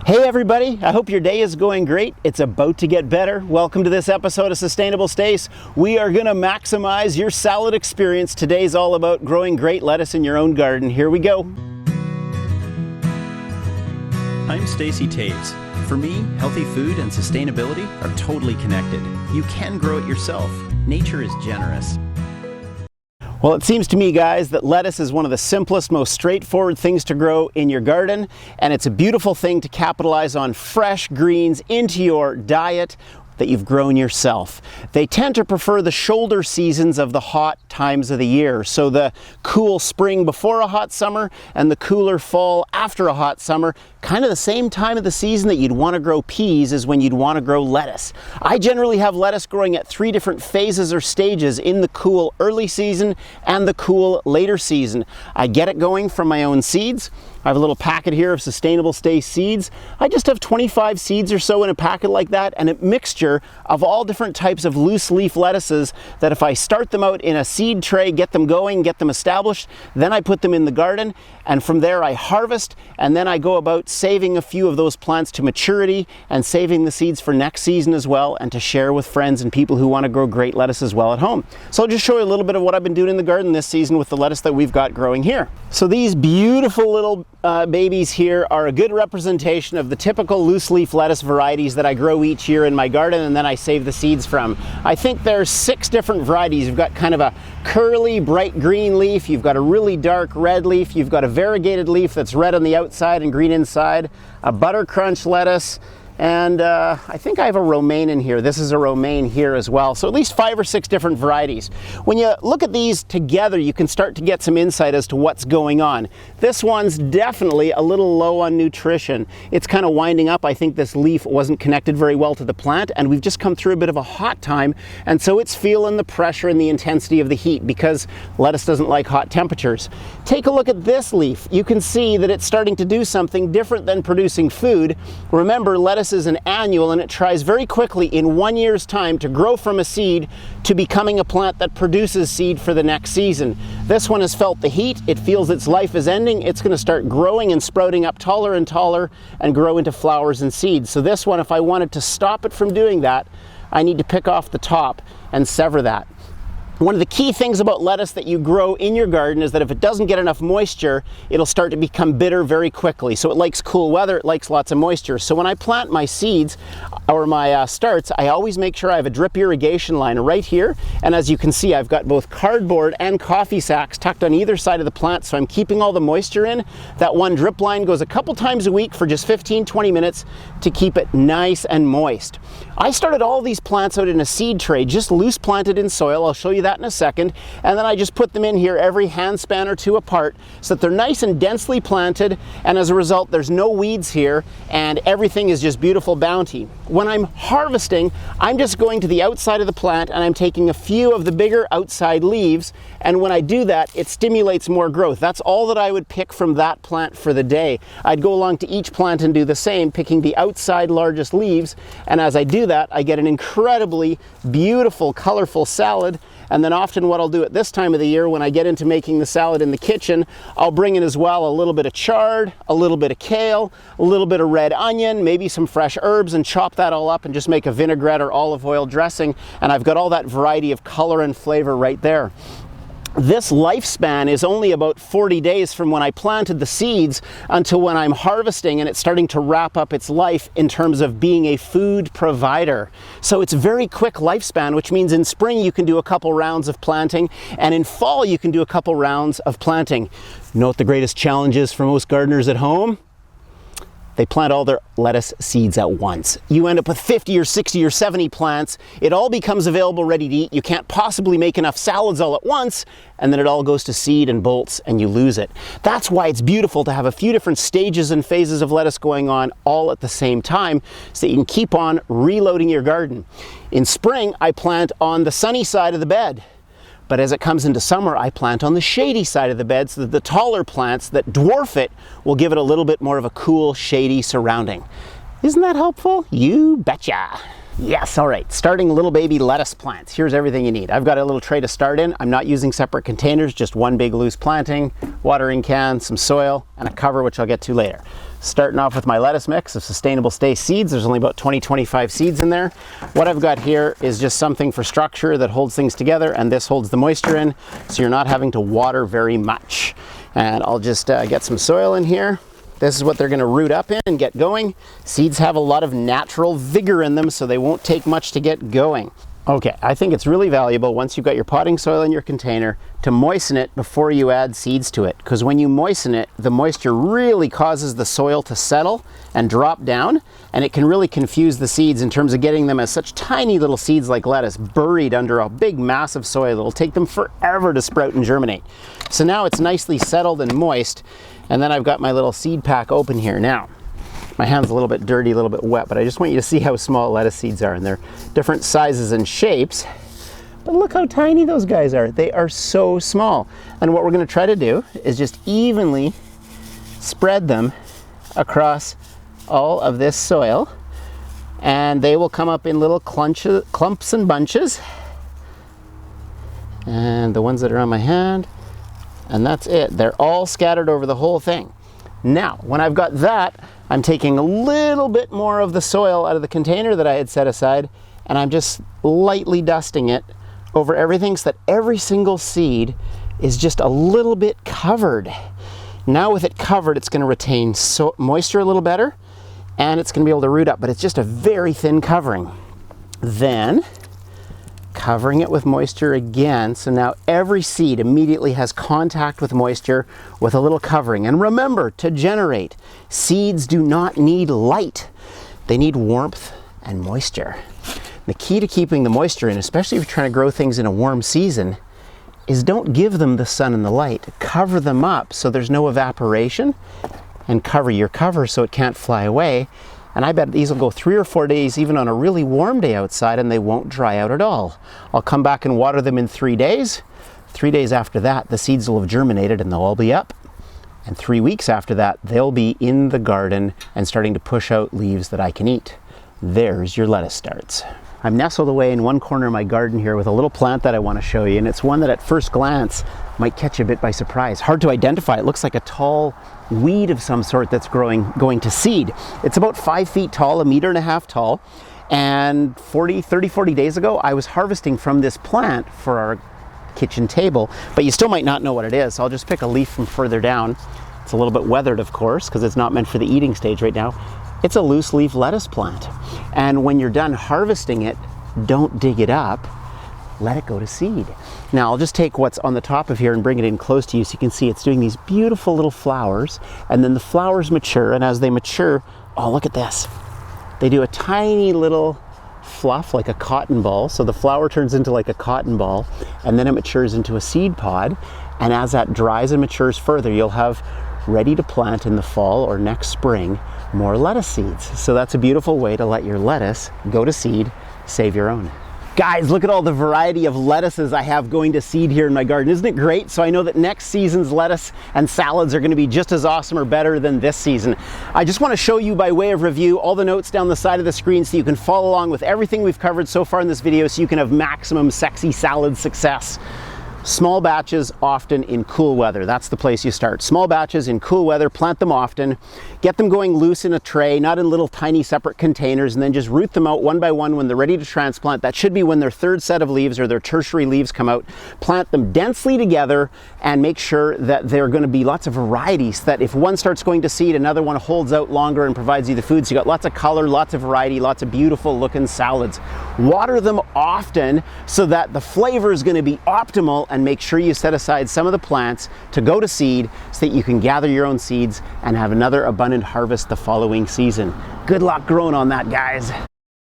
Hey everybody, I hope your day is going great. It's about to get better. Welcome to this episode of Sustainable Stace. We are going to maximize your salad experience. Today's all about growing great lettuce in your own garden. Here we go. I'm Stacy Taves. For me, healthy food and sustainability are totally connected. You can grow it yourself. Nature is generous. Well, it seems to me, guys, that lettuce is one of the simplest, most straightforward things to grow in your garden, and it's a beautiful thing to capitalize on fresh greens into your diet that you've grown yourself. They tend to prefer the shoulder seasons of the hot times of the year. So the cool spring before a hot summer and the cooler fall after a hot summer, kind of the same time of the season that you'd want to grow peas is when you'd want to grow lettuce. I generally have lettuce growing at 3 different phases or stages in the cool early season and the cool later season. I get it going from my own seeds. I have a little packet here of Sustainable Stace seeds. I just have 25 seeds or so in a packet like that, and a mixture of all different types of loose leaf lettuces that if I start them out in a seed tray, get them going, get them established, then I put them in the garden, and from there I harvest, and then I go about saving a few of those plants to maturity and saving the seeds for next season as well, and to share with friends and people who want to grow great lettuce as well at home. So I'll just show you a little bit of what I've been doing in the garden this season with the lettuce that we've got growing here. So these beautiful little babies here are a good representation of the typical loose leaf lettuce varieties that I grow each year in my garden and then I save the seeds from. I think there's 6 different varieties. You've got kind of a curly bright green leaf, you've got a really dark red leaf, you've got a variegated leaf that's red on the outside and green inside, a butter crunch lettuce, and I think I have a romaine in here. This is a romaine here as well. So at least 5 or 6 different varieties. When you look at these together, you can start to get some insight as to what's going on. This one's definitely a little low on nutrition. It's kind of winding up. I think this leaf wasn't connected very well to the plant, and we've just come through a bit of a hot time, and so it's feeling the pressure and the intensity of the heat because lettuce doesn't like hot temperatures. Take a look at this leaf. You can see that it's starting to do something different than producing food. Remember, lettuce is an annual, and it tries very quickly in 1 year's time to grow from a seed to becoming a plant that produces seed for the next season. This one has felt the heat. It feels its life is ending. It's going to start growing and sprouting up taller and taller and grow into flowers and seeds. So this one, if I wanted to stop it from doing that, I need to pick off the top and sever that. One of the key things about lettuce that you grow in your garden is that if it doesn't get enough moisture, it'll start to become bitter very quickly. So it likes cool weather, it likes lots of moisture. So when I plant my seeds or my starts, I always make sure I have a drip irrigation line right here. And as you can see, I've got both cardboard and coffee sacks tucked on either side of the plant, so I'm keeping all the moisture in. That one drip line goes a couple times a week for just 15-20 minutes to keep it nice and moist. I started all these plants out in a seed tray, just loose planted in soil. I'll show you that in a second, and then I just put them in here every handspan or 2 apart so that they're nice and densely planted, and as a result there's no weeds here and everything is just beautiful bounty. When I'm harvesting, I'm just going to the outside of the plant and I'm taking a few of the bigger outside leaves, and when I do that it stimulates more growth. That's all that I would pick from that plant for the day. I'd go along to each plant and do the same, picking the outside largest leaves, and as I do that I get an incredibly beautiful colorful salad. And then often what I'll do at this time of the year when I get into making the salad in the kitchen, I'll bring in as well a little bit of chard, a little bit of kale, a little bit of red onion, maybe some fresh herbs, and chop that all up and just make a vinaigrette or olive oil dressing, and I've got all that variety of color and flavor right there. This lifespan is only about 40 days from when I planted the seeds until when I'm harvesting, and it's starting to wrap up its life in terms of being a food provider. So it's a very quick lifespan, which means in spring you can do a couple rounds of planting, and in fall you can do a couple rounds of planting. You know what the greatest challenge is for most gardeners at home? They plant all their lettuce seeds at once. You end up with 50 or 60 or 70 plants. It all becomes available ready to eat. You can't possibly make enough salads all at once, and then it all goes to seed and bolts and you lose it. That's why it's beautiful to have a few different stages and phases of lettuce going on all at the same time so that you can keep on reloading your garden. In spring, I plant on the sunny side of the bed. But as it comes into summer, I plant on the shady side of the bed so that the taller plants that dwarf it will give it a little bit more of a cool, shady surrounding. Isn't that helpful? You betcha. Yes, all right, starting little baby lettuce plants. Here's everything you need. I've got a little tray to start in. I'm not using separate containers, just one big loose planting, watering can, some soil, and a cover, which I'll get to later. Starting off with my lettuce mix of sustainable Stace seeds. There's only about 20-25 seeds in there. What I've got here is just something for structure that holds things together, and this holds the moisture in, so you're not having to water very much. And I'll just get some soil in here. This is what they're going to root up in and get going. Seeds have a lot of natural vigor in them, so they won't take much to get going. Okay, I think it's really valuable once you've got your potting soil in your container to moisten it before you add seeds to it. Because when you moisten it, the moisture really causes the soil to settle and drop down, and it can really confuse the seeds in terms of getting them as such tiny little seeds like lettuce buried under a big mass of soil. It'll take them forever to sprout and germinate. So now it's nicely settled and moist, and then I've got my little seed pack open here. Now, my hand's a little bit dirty, a little bit wet, but I just want you to see how small lettuce seeds are, and they're different sizes and shapes. But look how tiny those guys are. They are so small. And what we're going to try to do is just evenly spread them across all of this soil, and they will come up in little clumps and bunches. And the ones that are on my hand, and that's it. They're all scattered over the whole thing. Now, when I've got that, I'm taking a little bit more of the soil out of the container that I had set aside, and I'm just lightly dusting it over everything so that every single seed is just a little bit covered. Now with it covered, it's going to retain moisture a little better, and it's going to be able to root up, but it's just a very thin covering. Then, covering it with moisture again, so now every seed immediately has contact with moisture with a little covering. And remember, to generate, seeds do not need light. They need warmth and moisture. The key to keeping the moisture in, especially if you're trying to grow things in a warm season, is don't give them the sun and the light. Cover them up so there's no evaporation, and cover your cover so it can't fly away. And I bet these will go 3 or 4 days even on a really warm day outside, and they won't dry out at all. I'll come back and water them in 3 days. 3 days after that, the seeds will have germinated and they'll all be up. And 3 weeks after that, they'll be in the garden and starting to push out leaves that I can eat. There's your lettuce starts. I'm nestled away in one corner of my garden here with a little plant that I want to show you, and it's one that at first glance might catch you a bit by surprise. Hard to identify. It looks like a tall weed of some sort that's going to seed. It's about 5 feet tall, 1.5 meters tall, and 30, 40 days ago, I was harvesting from this plant for our kitchen table, but you still might not know what it is. So I'll just pick a leaf from further down. It's a little bit weathered, of course, because it's not meant for the eating stage right now. It's a loose leaf lettuce plant. And when you're done harvesting it, don't dig it up, let it go to seed. Now I'll just take what's on the top of here and bring it in close to you so you can see it's doing these beautiful little flowers, and then the flowers mature, and as they mature, oh, look at this. They do a tiny little fluff like a cotton ball. So the flower turns into like a cotton ball, and then it matures into a seed pod. And as that dries and matures further, you'll have ready to plant in the fall or next spring more lettuce seeds. So that's a beautiful way to let your lettuce go to seed, save your own. Guys, look at all the variety of lettuces I have going to seed here in my garden. Isn't it great? So I know that next season's lettuce and salads are going to be just as awesome or better than this season. I just want to show you by way of review all the notes down the side of the screen so you can follow along with everything we've covered so far in this video so you can have maximum sexy salad success. Small batches, often in cool weather. That's the place you start. Small batches in cool weather, plant them often, get them going loose in a tray, not in little tiny separate containers, and then just root them out one by one when they're ready to transplant. That should be when their third set of leaves or their tertiary leaves come out. Plant them densely together and make sure that there are going to be lots of varieties, that if one starts going to seed, another one holds out longer and provides you the food. So you got lots of color, lots of variety, lots of beautiful looking salads. Water them often so that the flavor is going to be optimal, and make sure you set aside some of the plants to go to seed so that you can gather your own seeds and have another abundant harvest the following season. Good luck growing on that, guys.